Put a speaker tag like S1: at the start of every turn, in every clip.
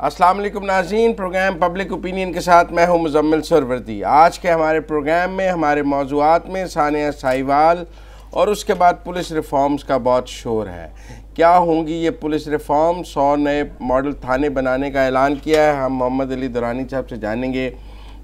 S1: السلام علیکم ناظرین، پروگرام پبلک اوپینین کے ساتھ میں ہوں مزمل سروردی۔ آج کے ہمارے پروگرام میں ہمارے موضوعات میں ثانیہ ساہیوال اور اس کے بعد پولیس ریفارمز کا بہت شور ہے۔ کیا ہوں گی یہ پولیس ریفارم؟ 100 نئے ماڈل تھانے بنانے کا اعلان کیا ہے۔ ہم محمد علی درانی صاحب سے جانیں گے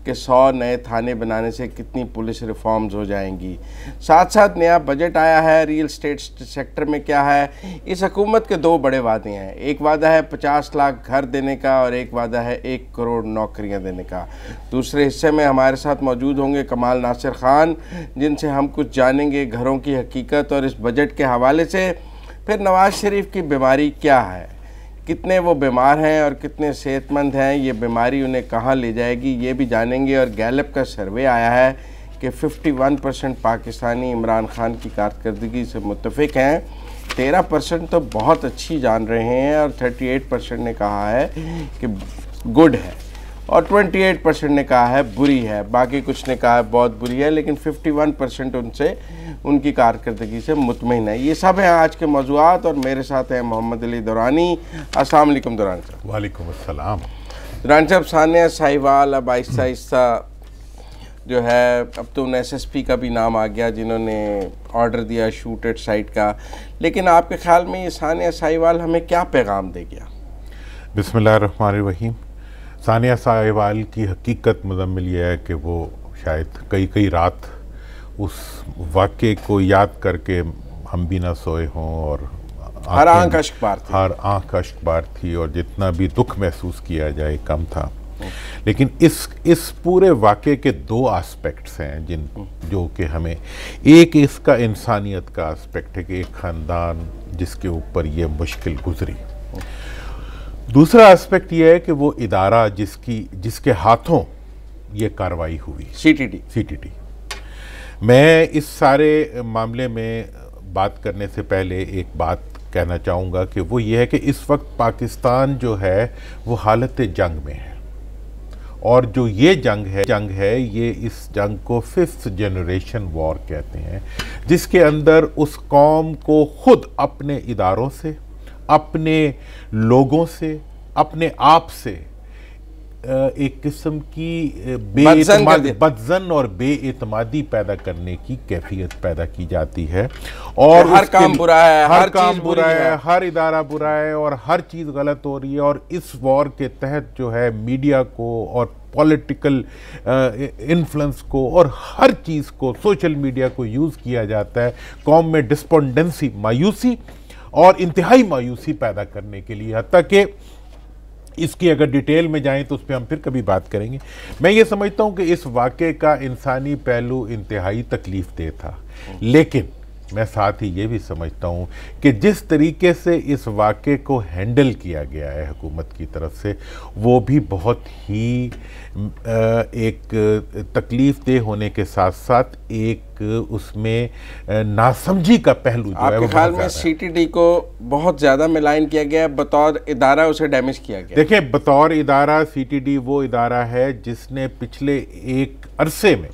S1: کہ 100 نئے تھانے بنانے سے کتنی پولیس ریفارمز ہو جائیں گی۔ ساتھ ساتھ نیا بجٹ آیا ہے، ریئل اسٹیٹ سیکٹر میں کیا ہے۔ اس حکومت کے 2 بڑے وعدے ہیں، ایک وعدہ ہے 50 لاکھ گھر دینے کا اور ایک وعدہ ہے 1 کروڑ نوکریاں دینے کا۔ دوسرے حصے میں ہمارے ساتھ موجود ہوں گے کمال ناصر خان، جن سے ہم کچھ جانیں گے گھروں کی حقیقت اور اس بجٹ کے حوالے سے۔ پھر نواز شریف کی بیماری کیا ہے، کتنے وہ بیمار ہیں اور کتنے صحت مند ہیں، یہ بیماری انہیں کہاں لے جائے گی، یہ بھی جانیں گے۔ اور گیلپ کا سروے آیا ہے کہ 51% پاکستانی عمران خان کی کارکردگی سے متفق ہیں، 13% تو بہت اچھی جان رہے ہیں اور 38% نے کہا ہے کہ گڈ ہے اور 28% نے کہا ہے بری ہے، باقی کچھ نے کہا ہے بہت بری ہے، لیکن 51% ان کی کارکردگی سے مطمئن ہے۔ یہ سب ہیں آج کے موضوعات اور میرے ساتھ ہیں محمد علی درانی۔ السلام علیکم درانی صاحب۔
S2: وعلیکم السلام۔
S1: درانی صاحب، ثانیہ ساہیوال اب آہستہ آہستہ جو ہے، اب تو SSP کا بھی نام آ گیا جنہوں نے آرڈر دیا شوٹ ایٹ سائٹ کا، لیکن آپ کے خیال میں یہ ثانیہ ساہیوال ہمیں کیا پیغام دے گیا؟
S2: بسم اللہ الرحمن الرحیم۔ ثانیہ ساہیوال کی حقیقت مزمل یہ ہے کہ وہ شاید کئی رات اس واقعے کو یاد کر کے ہم بھی نہ سوئے ہوں اور
S1: ہر آنکھ اشک بار تھی،
S2: ہر آنکھ اشک بار تھی اور جتنا بھی دکھ محسوس کیا جائے کم تھا۔ لیکن اس پورے واقعے کے 2 آسپیکٹس ہیں جو کہ ہمیں، ایک اس کا انسانیت کا آسپیکٹ ہے کہ ایک خاندان جس کے اوپر یہ مشکل گزری، دوسرا آسپیکٹ یہ ہے کہ وہ ادارہ جس کے ہاتھوں یہ کارروائی ہوئی، سی ٹی ٹی۔ میں اس سارے معاملے میں بات کرنے سے پہلے ایک بات کہنا چاہوں گا کہ وہ یہ ہے کہ اس وقت پاکستان جو ہے وہ حالت جنگ میں ہے، اور جو یہ جنگ ہے یہ اس جنگ کو 5th جنریشن وار کہتے ہیں، جس کے اندر اس قوم کو خود اپنے اداروں سے، اپنے لوگوں سے، اپنے آپ سے ایک قسم کی بدظن اور بے اعتمادی پیدا کرنے کی کیفیت پیدا کی جاتی ہے، اور
S1: ہر کام برا ہے،
S2: ہر کام برا ہے، ہر ادارہ برا ہے اور ہر چیز غلط ہو رہی ہے۔ اور اس وار کے تحت جو ہے میڈیا کو اور پولیٹیکل انفلوئنس کو اور ہر چیز کو، سوشل میڈیا کو یوز کیا جاتا ہے قوم میں ڈسپونڈنسی، مایوسی اور انتہائی مایوسی پیدا کرنے کے لیے، حتیٰ کہ اس کی اگر ڈیٹیل میں جائیں تو اس پہ ہم پھر کبھی بات کریں گے۔ میں یہ سمجھتا ہوں کہ اس واقعے کا انسانی پہلو انتہائی تکلیف دہ تھا، لیکن میں ساتھ ہی یہ بھی سمجھتا ہوں کہ جس طریقے سے اس واقعے کو ہینڈل کیا گیا ہے حکومت کی طرف سے، وہ بھی بہت ہی ایک تکلیف دہ ہونے کے ساتھ ساتھ ایک اس میں ناسمجھی کا پہلو جو ہے وہ
S1: آپ کے خیال میں سی ٹی ٹی کو بہت زیادہ ملائن کیا گیا ہے، بطور ادارہ اسے ڈیمیج کیا گیا؟
S2: دیکھیں، بطور ادارہ سی ٹی ٹی وہ ادارہ ہے جس نے پچھلے ایک عرصے میں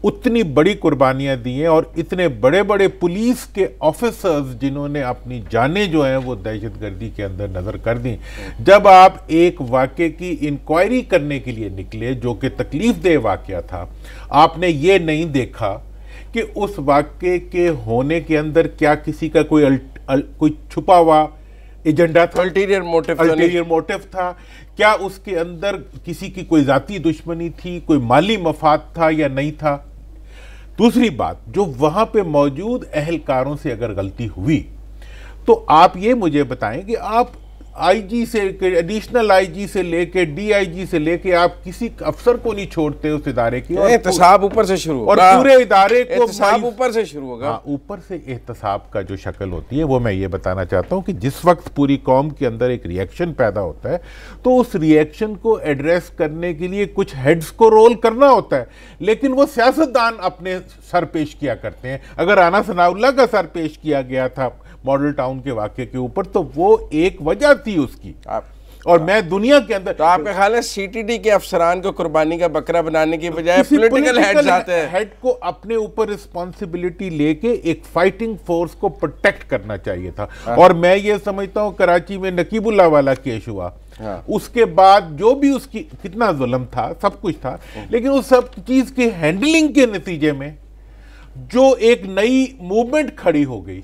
S2: اتنی بڑی قربانیاں دی ہیں اور اتنے بڑے بڑے پولیس کے آفیسرز جنہوں نے اپنی جانیں جو ہیں وہ دہشت گردی کے اندر نظر کر دیں۔ جب آپ ایک واقعے کی انکوائری کرنے کے لیے نکلے جو کہ تکلیف دہ واقعہ تھا، آپ نے یہ نہیں دیکھا کہ اس واقعے کے ہونے کے اندر کیا کسی کا کوئی چھپا ہوا ایجنڈا تھا، الٹیریئر موٹیو تھا، کیا اس کے اندر کسی کی کوئی ذاتی دشمنی تھی، کوئی مالی مفاد تھا یا نہیں تھا۔ دوسری بات، جو وہاں پہ موجود اہلکاروں سے اگر غلطی ہوئی تو آپ یہ مجھے بتائیں کہ آپ آئی جی سے، ایڈیشنل آئی جی سے لے کے ڈی آئی جی سے لے کے آپ کسی افسر کو نہیں چھوڑتے اس ادارے کی، اور
S1: احتساب اوپر سے شروع ہوگا،
S2: اور پورے ادارے کو
S1: احتساب اوپر سے شروع ہوگا۔
S2: اوپر سے احتساب کا جو شکل ہوتی ہے وہ میں یہ بتانا چاہتا ہوں کہ جس وقت پوری قوم کے اندر ایک ری ایکشن پیدا ہوتا ہے تو اس ری ایکشن کو ایڈریس کرنے کے لیے کچھ ہیڈز کو رول کرنا ہوتا ہے، لیکن وہ سیاستدان اپنے سر پیش کیا کرتے ہیں۔ اگر رانا ثناء اللہ کا سر پیش کیا گیا تھا ماڈل ٹاؤن کے واقعے کے اوپر تو وہ ایک وجہ تھی اس کی، اور میں دنیا کے اندر
S1: تو آپ کا خیال ہے سی ٹی ڈی کے افسران کو قربانی کا بکرا بنانے کی بجائے پولیٹیکل ہیڈز آتے ہیں،
S2: ہیڈ کو اپنے اوپر رسپانسبلٹی لے کے ایک فائٹنگ فورس کو پروٹیکٹ کرنا چاہیے تھا. اور میں یہ سمجھتا ہوں کراچی میں نقیب اللہ والا کیس ہوا، اس کے بعد جو بھی اس کی کتنا ظلم تھا، سب کچھ تھا، لیکن اس سب چیز کی ہینڈلنگ کے نتیجے میں جو ایک نئی موومنٹ کھڑی ہو گئی،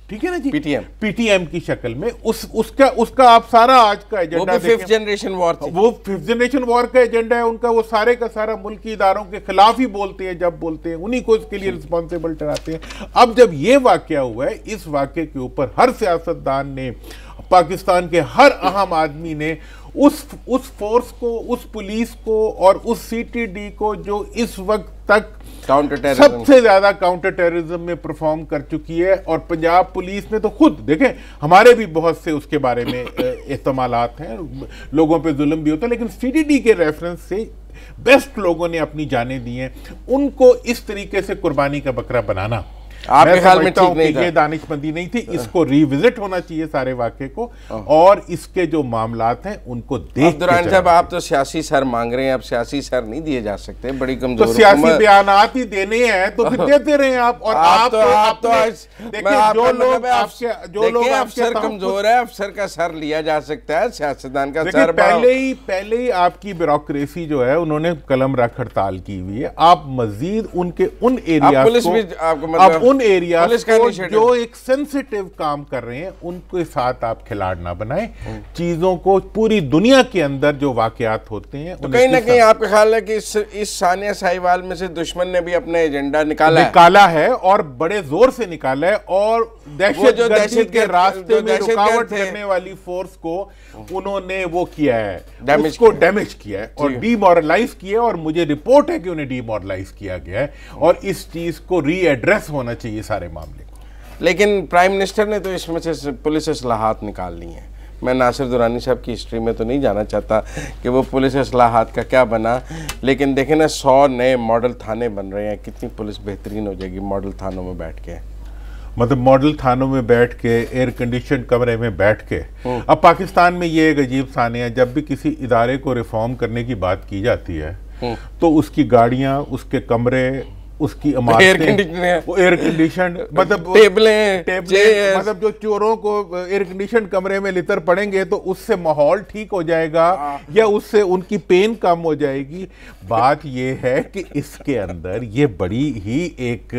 S2: ٹھیک ہے نا جی، پی ٹی ایم کی شکل میں، اس کا آپ سارا آج کا ایجنڈا
S1: وہ بھی ففتھ جنریشن وار تھی،
S2: وہ ففتھ جنریشن وار کا ایجنڈا ہے ان کا. وہ سارے کا سارا ملکی اداروں کے خلاف ہی بولتے ہیں، جب بولتے ہیں انہی کو اس کے لیے رسپانسیبل ٹھہراتے ہیں. اب جب یہ واقعہ ہوا ہے، اس واقعے کے اوپر ہر سیاستدان نے، پاکستان کے ہر اہم آدمی نے اس فورس کو، اس پولیس کو اور اس سی ٹی ڈی کو جو اس وقت تک سب سے زیادہ کاؤنٹر ٹیررزم میں پرفارم کر چکی ہے، اور پنجاب پولیس نے تو خود دیکھیں، ہمارے بھی بہت سے اس کے بارے میں احتمالات ہیں، لوگوں پہ ظلم بھی ہوتا ہے، لیکن سی ٹی ڈی کے ریفرنس سے بیسٹ لوگوں نے اپنی جانیں دی ہیں. ان کو اس طریقے سے قربانی کا بکرا بنانا
S1: آپ کے خیال میں ٹھیک نہیں تھا؟
S2: یہ دانش مندی نہیں تھی. اس کو ری وزٹ ہونا چاہیے سارے واقعے کو، اور اس کے جو معاملات ہیں ان کو دیکھ.
S1: عبدالرحمن صاحب، آپ تو سیاسی سر مانگ رہے ہیں، اب سیاسی سر نہیں دیے جا سکتے، بڑی کمزور
S2: تو سیاسی بیانات ہی دینے ہیں تو پھر دیتے رہے آپ. اور آپ تو
S1: جو لوگ افسر کمزور ہے، افسر کا سر لیا جا سکتا ہے، سیاستدان کا سر.
S2: پہلے ہی آپ کی بیوروکریسی جو ہے انہوں نے قلم رکھ ہڑتال کی ہوئی ہے. آپ مزید ان کے ان ایریاز کو جو ایک سینسیٹیو کام کر رہے ہیں ان کے ساتھ آپ کھلاڑ نہ بنائیں. چیزوں کو پوری دنیا کے اندر جو واقعات ہوتے ہیں
S1: تو کہیں نہ کہیں آپ کا خیال ہے کہ اس ثانیہ ساہیوال میں سے دشمن نے بھی اپنے ایجنڈا نکالا
S2: ہے اور بڑے زور سے نکالا ہے. اور دہشت گردی کے راستے میں رکاوٹ کرنے والی فورس کو انہوں نے وہ کیا ہے، اس کو ڈیمیج کیا ہے اور ڈی مورلائز کیا ہے. اور مجھے رپورٹ ہے کہ انہیں ڈی مورلائز کیا گیا ہے، اور اس چیز کو ری ایڈریس ہونا چاہیے سارے معاملے کو.
S1: لیکن پرائم منسٹر نے تو اس میں سے پولیس اصلاحات نکال لی ہیں. میں ناصر درانی صاحب کی ہسٹری میں تو نہیں جانا چاہتا کہ وہ پولیس اصلاحات کا کیا بنا، لیکن دیکھیں نا 100 نئے ماڈل تھانے بن رہے ہیں. کتنی پولیس بہترین ہو جائے گی ماڈل تھانوں میں بیٹھ کے،
S2: مطلب ماڈل تھانوں میں بیٹھ کے، ایئر کنڈیشن کمرے میں بیٹھ کے. اب پاکستان میں یہ ایک عجیب ثانی ہے، جب بھی کسی ادارے کو ریفارم کرنے کی بات کی جاتی ہے تو اس کی گاڑیاں، اس کے کمرے، اس کی عمارتیں وہ ایئر کنڈیشن، مطلب ٹیبلیں، مطلب جو چوروں کو ایئر کنڈیشن کمرے میں لتر پڑیں گے تو اس سے ماحول ٹھیک ہو جائے گا یا اس سے ان کی پین کم ہو جائے گی. بات یہ ہے کہ اس کے اندر یہ بڑی ہی ایک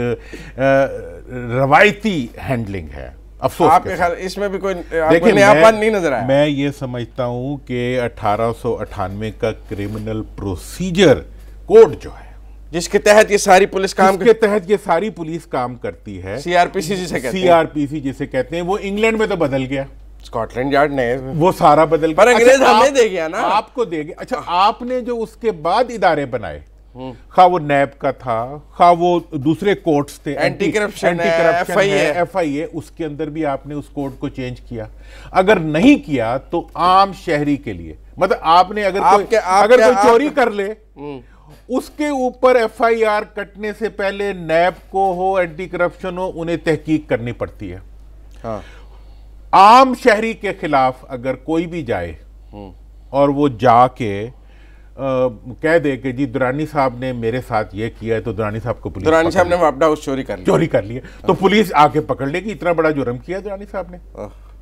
S2: روایتی ہینڈلنگ ہے. افسوس
S1: آپ کے خیال اس میں بھی کوئی نیاپن نہیں نظر آیا؟
S2: میں یہ سمجھتا ہوں کہ 1898 کا کرمنل پروسیجر کوڈ جو ہے،
S1: جس کے تحت یہ ساری پولیس
S2: کام کرتی ہے،
S1: سی آر پی سی
S2: جسے کہتے ہیں، وہ انگلینڈ میں تو بدل گیا،
S1: اسکاٹ یارڈ نے
S2: وہ سارا بدل گیا.
S1: پر انگریز ہمیں دے گیا نا،
S2: آپ کو دے گیا. اچھا، آپ نے جو اس کے بعد ادارے بنائے، خواہ وہ نیب کا تھا، خواہ وہ دوسرے کورٹس تھے،
S1: اینٹی کرپشن ہے،
S2: ایف آئی اے، اس کے اندر بھی آپ نے اس کوڈ کو چینج کیا. اگر نہیں کیا تو عام شہری کے لیے، مطلب آپ نے اگر کوئی چوری کر لے، اس کے اوپر ایف آئی آر کٹنے سے پہلے نیب کو ہو، اینٹی کرپشن ہو، انہیں تحقیق کرنی پڑتی ہے. عام شہری کے خلاف اگر کوئی بھی جائے اور وہ جا کے کہہ دے کہ جی درانی صاحب نے میرے ساتھ یہ کیا ہے، تو درانی صاحب کو
S1: درانی صاحب نے اپنا ہاؤس چوری کر لیا
S2: تو پولیس آ کے پکڑ لے گی، اتنا بڑا جرم کیا درانی صاحب نے.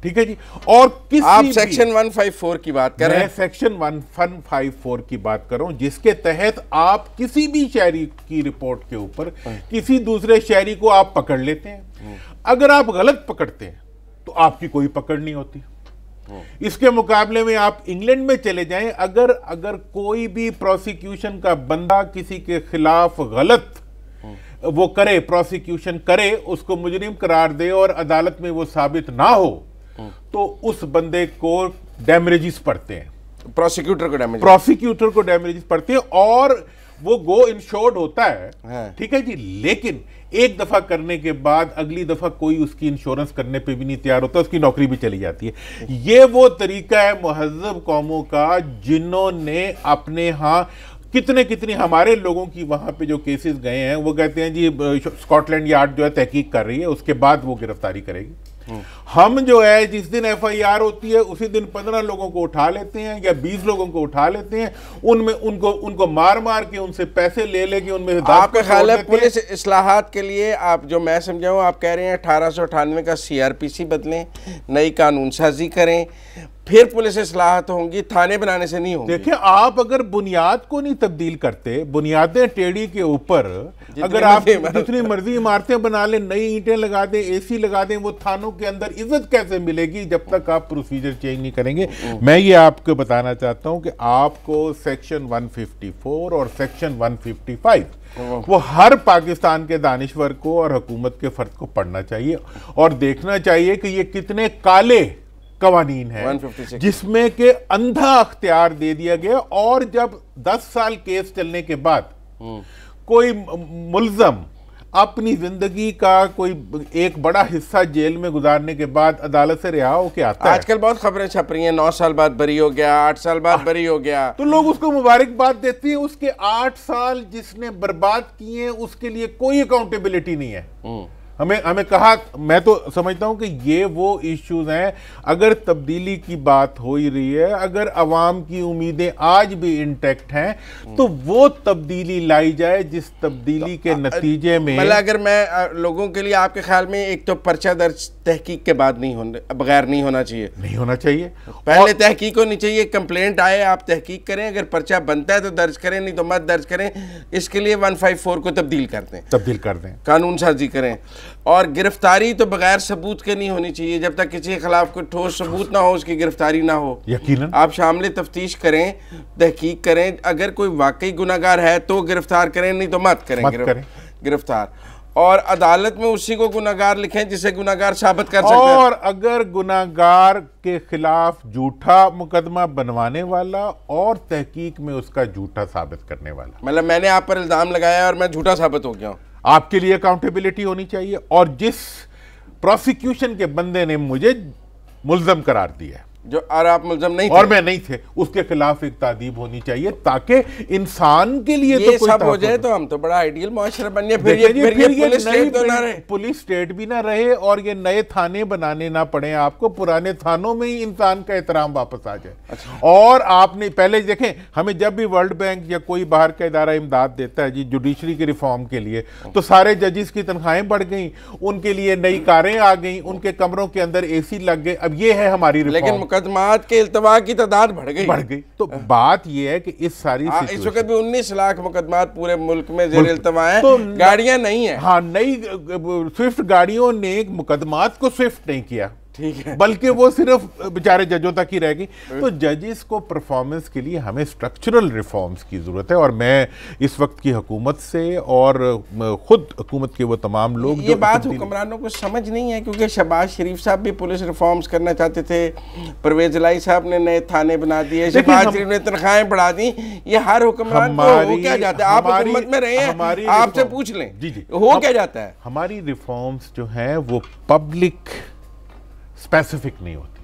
S2: ٹھیک ہے جی. اور
S1: آپ سیکشن 154 کی بات کر رہے ہیں؟
S2: میں سیکشن 154 کی بات کر رہا ہوں، جس کے تحت آپ کسی بھی شہری کی رپورٹ کے اوپر کسی دوسرے شہری کو آپ پکڑ لیتے ہیں. اگر آپ غلط پکڑتے ہیں تو آپ کی کوئی پکڑ نہیں ہوتی. اس کے مقابلے میں آپ انگلینڈ میں چلے جائیں، اگر کوئی بھی پروسیکیوشن کا بندہ کسی کے خلاف غلط وہ کرے، پروسیکیوشن کرے، اس کو مجرم قرار دے اور عدالت میں وہ ثابت نہ ہو، تو اس بندے کو ڈیمیجز پڑتے ہیں، پروسیکیوٹر کو ڈیمیجز پڑتے ہیں، اور وہ گو انشورڈ ہوتا ہے. ٹھیک ہے جی. لیکن ایک دفعہ کرنے کے بعد اگلی دفعہ کوئی اس کی انشورنس کرنے پہ بھی نہیں تیار ہوتا، اس کی نوکری بھی چلی جاتی ہے. یہ وہ طریقہ ہے مہذب قوموں کا جنہوں نے اپنے ہاں کتنے ہمارے لوگوں کی وہاں پہ جو کیسز گئے ہیں، وہ کہتے ہیں جی اسکاٹ لینڈ یارڈ جو ہے تحقیق کر رہی ہے، اس کے بعد وہ گرفتاری کرے گی. ہم جو ہے جس دن ایف آئی آر ہوتی ہے اسی دن 15 لوگوں کو اٹھا لیتے ہیں یا 20 لوگوں کو اٹھا لیتے ہیں, ان کو مار مار کے ان سے پیسے لے لے کے ان میں
S1: آپ کا خیال ہے پولیس اصلاحات کے لیے آپ جو میں سمجھاؤں آپ کہہ رہے ہیں 1898 کا سی آر پی سی بدلیں, نئی قانون سازی کریں, پھر پولیس اصلاحات ہوں گی, تھانے بنانے سے نہیں ہوں گی.
S2: دیکھیں آپ اگر بنیاد کو نہیں تبدیل کرتے, بنیادیں ٹیڑھی کے اوپر اگر آپ جتنی مرضی عمارتیں بنا لیں, نئی اینٹیں لگا دیں, اے سی لگا دیں, وہ تھانوں کے اندر عزت کیسے ملے گی جب تک آپ پروسیجر چینج نہیں کریں گے. میں یہ آپ کو بتانا چاہتا ہوں کہ آپ کو سیکشن 154 اور سیکشن 155 وہ ہر پاکستان کے دانشور کو اور حکومت کے فرد کو پڑھنا چاہیے اور دیکھنا چاہیے کہ یہ کتنے کالے قوانین ہیں جس میں کہ اندھا اختیار دے دیا گیا, اور جب 10 سال کیس چلنے کے بعد کوئی ملزم اپنی زندگی کا کوئی ایک بڑا حصہ جیل میں گزارنے کے بعد عدالت سے رہا ہو کے آتا ہے.
S1: آج کل بہت خبریں چھپ رہی ہیں 9 سال بعد بری ہو گیا, 8 سال بعد بری ہو گیا,
S2: تو لوگ اس کو مبارکباد دیتے ہیں. اس کے 8 سال جس نے برباد کیے ہیں اس کے لیے کوئی اکاؤنٹیبلٹی نہیں ہے. ہمیں کہا, میں تو سمجھتا ہوں کہ یہ وہ ایشوز ہیں, اگر تبدیلی کی بات ہو ہی رہی ہے, اگر عوام کی امیدیں آج بھی انٹیکٹ ہیں تو وہ تبدیلی لائی جائے جس تبدیلی کے نتیجے میں
S1: اگر میں لوگوں کے لیے آپ کے خیال میں ایک تو پرچہ درج تحقیق کے بعد بغیر نہیں ہونا چاہیے,
S2: نہیں ہونا چاہیے,
S1: پہلے تحقیق ہونی چاہیے, کمپلینٹ آئے آپ تحقیق کریں, اگر پرچہ بنتا ہے تو درج کریں, نہیں تو مت درج کریں. اس کے لیے 154 کو تبدیل کر دیں, قانون سازی کریں. اور گرفتاری تو بغیر ثبوت کے نہیں ہونی چاہیے, جب تک کسی کے خلاف کوئی ٹھوس ثبوت نہ ہو اس کی گرفتاری نہ ہو.
S2: یقیناً
S1: آپ شامل تفتیش کریں, تحقیق کریں, اگر کوئی واقعی گناہگار ہے تو گرفتار کریں, نہیں تو مت کریں گرفتار. اور عدالت میں اسی کو گناہگار لکھیں جسے گناہگار ثابت کر سکتے ہیں.
S2: اور اگر گناہگار کے خلاف جھوٹا مقدمہ بنوانے والا اور تحقیق میں اس کا جھوٹا ثابت کرنے والا,
S1: مطلب میں نے آپ پر الزام لگایا اور میں جھوٹا ثابت ہو گیا ہوں,
S2: آپ کے لیے اکاؤنٹیبلٹی ہونی چاہیے. اور جس پروسیکیوشن کے بندے نے مجھے ملزم قرار دیا
S1: جو اور آپ ملزم نہیں تھے
S2: اور میں نہیں تھے, اس کے خلاف ایک تادیب ہونی چاہیے تاکہ انسان کے لیے
S1: یہ سب ہو جائے تو ہم تو بڑا آئیڈیل معاشرہ بن جائے. پھر یہ
S2: پولیس اسٹیٹ بھی نہ رہے اور یہ نئے تھانے بنانے نہ پڑے آپ کو, پرانے تھانوں میں ہی انسان کا احترام واپس آ جائے. اور آپ نے پہلے دیکھیں, ہمیں جب بھی ورلڈ بینک یا کوئی باہر کا ادارہ امداد دیتا ہے جی جوڈیشری کے ریفارم کے لیے, تو سارے ججز کی تنخواہیں بڑھ گئیں, ان کے لیے نئی کاریں آ گئیں, ان کے کمروں کے اندر اے سی لگ گئے. اب یہ ہے ہماری ریفارم.
S1: لیکن مقدمات کے التوا کی تعداد بڑھ گئی.
S2: تو بات یہ ہے کہ اس ساری
S1: اس وقت بھی 19 لاکھ مقدمات پورے ملک میں زیر التوا ہیں, گاڑیاں نہیں ہیں.
S2: ہاں, نئی سوئفٹ گاڑیوں نے مقدمات کو سوئفٹ نہیں کیا, بلکہ وہ صرف بیچارے ججوں تک ہی رہ گئی. تو ججز کو پرفارمنس کے لیے ہمیں سٹرکچرل ریفارمز کی ضرورت ہے, اور میں اس وقت کی حکومت سے اور خود حکومت کے وہ تمام لوگ
S1: یہ بات حکمرانوں کو سمجھ نہیں ہے, کیونکہ شہباز شریف صاحب بھی پولیس ریفارمز کرنا چاہتے تھے, پرویز الہی صاحب نے نئے تھانے بنا دیے, شہباز شریف نے تنخواہیں بڑھا دی. یہ ہر حکمران کو ہو کیا جاتا ہے, آپ حکومت میں رہے ہیں, آپ سے پوچھ لیں ہو کیا جاتا ہے.
S2: ہماری ریفارمز جو ہیں وہ پبلک اسپیسیفک نہیں ہوتی,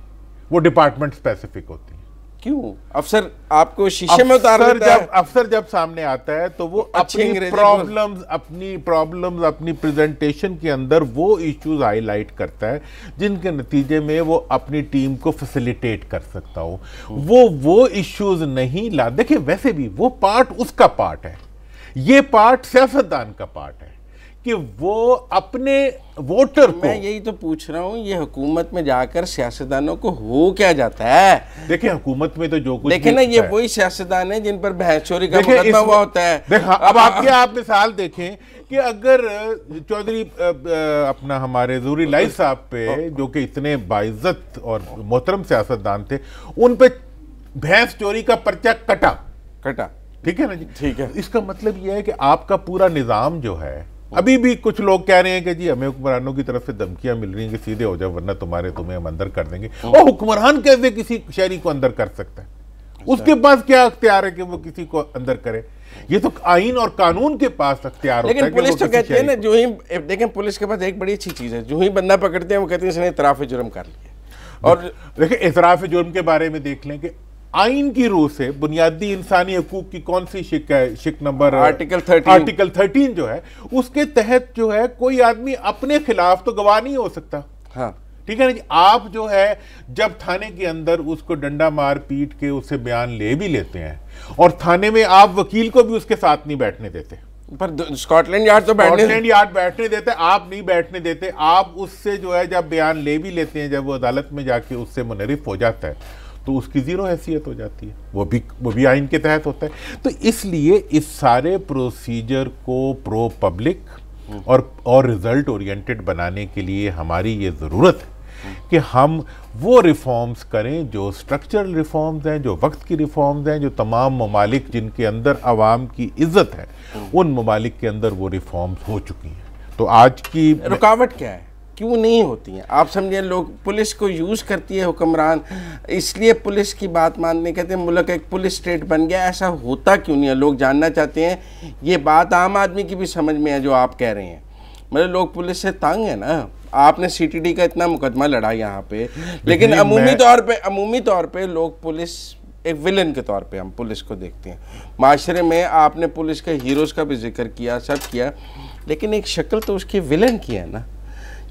S2: وہ ڈپارٹمنٹ اسپیسیفک ہوتی ہیں.
S1: کیوں؟ افسر آپ کو شیشے میں اتار دیتا ہے.
S2: افسر جب سامنے آتا ہے تو وہ اپنی پرابلمز اپنی پریزنٹیشن کے اندر وہ ایشوز ہائی لائٹ کرتا ہے جن کے نتیجے میں وہ اپنی ٹیم کو فیسیلیٹیٹ کر سکتا ہو. وہ ایشوز نہیں لا. دیکھیں ویسے بھی وہ پارٹ اس کا پارٹ ہے, یہ پارٹ سیاستدان کا پارٹ ہے کہ وہ اپنے ووٹر کو.
S1: میں یہی تو پوچھ رہا ہوں, یہ حکومت میں جا کر سیاستدانوں کو ہو کیا جاتا ہے؟
S2: دیکھیں حکومت میں تو جو کچھ
S1: دیکھیں نا, یہ وہی سیاستدان ہیں جن پر بحث چوری کا مقدمہ ہوا ہوتا ہے.
S2: اب آپ مثال دیکھیں کہ اگر چودھری اپنا ہمارے ظہور الہی صاحب پہ جو کہ اتنے باعزت اور محترم سیاستدان تھے, ان پہ بھینس چوری کا پرچہ کٹا, ٹھیک ہے نا جی, ٹھیک ہے. اس کا مطلب یہ ہے کہ آپ کا پورا نظام جو ہے, ابھی بھی کچھ لوگ کہہ رہے ہیں کہ جی ہمیں حکمرانوں کی طرف سے دھمکیاں مل رہی ہیں کہ سیدھے ہو جاؤ ورنہ تمہیں ہم اندر کر دیں گے. اور حکمران کیسے کسی شہری کو اندر کر سکتا ہے؟ اس کے پاس کیا اختیار ہے کہ وہ کسی کو اندر کرے؟ یہ تو آئین اور قانون کے پاس اختیار ہوتا ہے.
S1: لیکن پولیس تو کہتی ہے نا, جو ہی دیکھیں پولیس کے پاس ایک بڑی اچھی چیز ہے, جو ہی بندہ پکڑتے ہیں وہ کہتے ہیں اس نے اعتراف جرم کر لیا.
S2: اور دیکھیں اعتراف جرم کے بارے میں دیکھ لیں کہ آئین کی روح سے بنیادی انسانی حقوق کی کون سی شک ہے, شک نمبر آرٹیکل 13 جو ہے, اس کے تحت جو ہے کوئی آدمی اپنے خلاف تو گواہ نہیں ہو سکتا. ٹھیک ہے نا جی. آپ جو ہے جب تھانے کے اندر اس کو ڈنڈا مار پیٹ کے اس سے بیان لے بھی لیتے ہیں اور تھانے میں آپ وکیل کو بھی اس کے ساتھ نہیں بیٹھنے دیتے,
S1: پر اسکاٹ لینڈ یارڈ
S2: بیٹھنے دیتے, آپ نہیں بیٹھنے دیتے, آپ اس سے جو ہے جب بیان لے بھی لیتے ہیں, جب وہ عدالت میں جا کے اس سے منحرف ہو جاتا ہے تو اس کی زیرو حیثیت ہو جاتی ہے, وہ بھی آئین کے تحت ہوتا ہے. تو اس لیے اس سارے پروسیجر کو پرو پبلک اور ریزلٹ اورینٹڈ بنانے کے لیے ہماری یہ ضرورت ہے کہ ہم وہ ریفارمز کریں جو سٹرکچرل ریفارمز ہیں, جو وقت کی ریفارمز ہیں, جو تمام ممالک جن کے اندر عوام کی عزت ہے ان ممالک کے اندر وہ ریفارمز ہو چکی ہیں. تو آج کی
S1: رکاوٹ کیا ہے, کیوں نہیں ہوتی ہیں؟ آپ سمجھیں لوگ پولیس کو یوز کرتی ہے حکمران, اس لیے پولیس کی بات ماننے کہتے ہیں ملک ایک پولیس اسٹیٹ بن گیا, ایسا ہوتا کیوں نہیں ہے؟ لوگ جاننا چاہتے ہیں. یہ بات عام آدمی کی بھی سمجھ میں ہے جو آپ کہہ رہے ہیں, مطلب لوگ پولیس سے تنگ ہیں نا. آپ نے سی ٹی ڈی کا اتنا مقدمہ لڑا یہاں پہ, لیکن عمومی طور پہ لوگ پولیس ایک ویلن کے طور پہ ہم پولیس کو دیکھتے ہیں. معاشرے میں آپ نے پولیس کے ہیروز کا بھی ذکر کیا, سب کیا, لیکن ایک شکل تو اس کی ویلن کی ہے نا.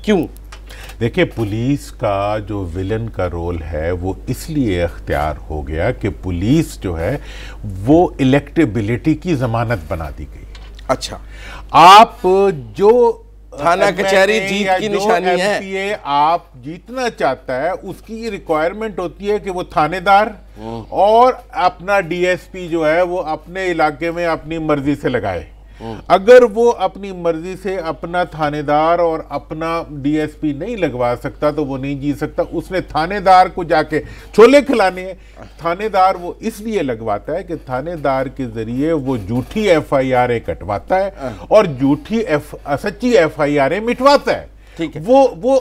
S1: کیوں؟
S2: دیکھیں پولیس کا جو ویلن کا رول ہے وہ اس لیے اختیار ہو گیا کہ پولیس جو ہے وہ الیکٹیبلٹی کی ضمانت بنا دی گئی.
S1: اچھا,
S2: آپ جو
S1: تھانہ کچہری جیت کی نشانی ہے,
S2: آپ جیتنا چاہتا ہے اس کی ریکوائرمنٹ ہوتی ہے کہ وہ تھانے دار اور اپنا ڈی ایس پی جو ہے وہ اپنے علاقے میں اپنی مرضی سے لگائے. اگر وہ اپنی مرضی سے اپنا تھانے دار اور اپنا ڈی ایس پی نہیں لگوا سکتا تو وہ نہیں جیت سکتا. اس نے تھانے دار کو جا کے چھولے کھلانے ہیں. تھانے دار وہ اس لیے لگواتا ہے کہ تھانے دار کے ذریعے وہ جھوٹی ایف آئی آریں کٹواتا ہے اور سچی ایف آئی آریں مٹواتا ہے. وہ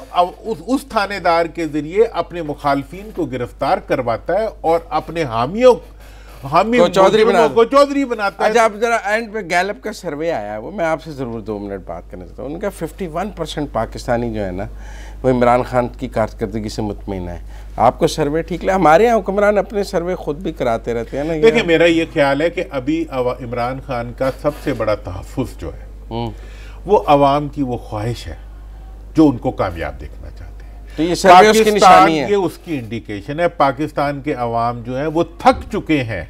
S2: اس تھانے دار کے ذریعے اپنے مخالفین کو گرفتار کرواتا ہے اور اپنے حامیوں کو چودھری بناتا ہے.
S1: اچھا, آپ ذرا اینڈ پہ گیلپ کا سروے آیا ہے, وہ میں آپ سے ضرور 2 منٹ بات کرنا چاہتا ہوں. ان کا 51% پاکستانی جو ہے نا وہ عمران خان کی کارکردگی سے مطمئن ہے. آپ کو سروے ٹھیک لگا؟ ہمارے یہاں حکمران اپنے سروے خود بھی کراتے رہتے ہیں نا.
S2: دیکھیں میرا یہ خیال ہے کہ ابھی عمران خان کا سب سے بڑا تحفظ جو ہے وہ عوام کی وہ خواہش ہے جو ان کو کامیاب دیکھنا چاہتے ہیں.
S1: تو یہ سروے اس کی نشانی ہے,
S2: یہ اس کی انڈیکیشن ہے. پاکستان کے عوام جو ہیں وہ تھک چکے ہیں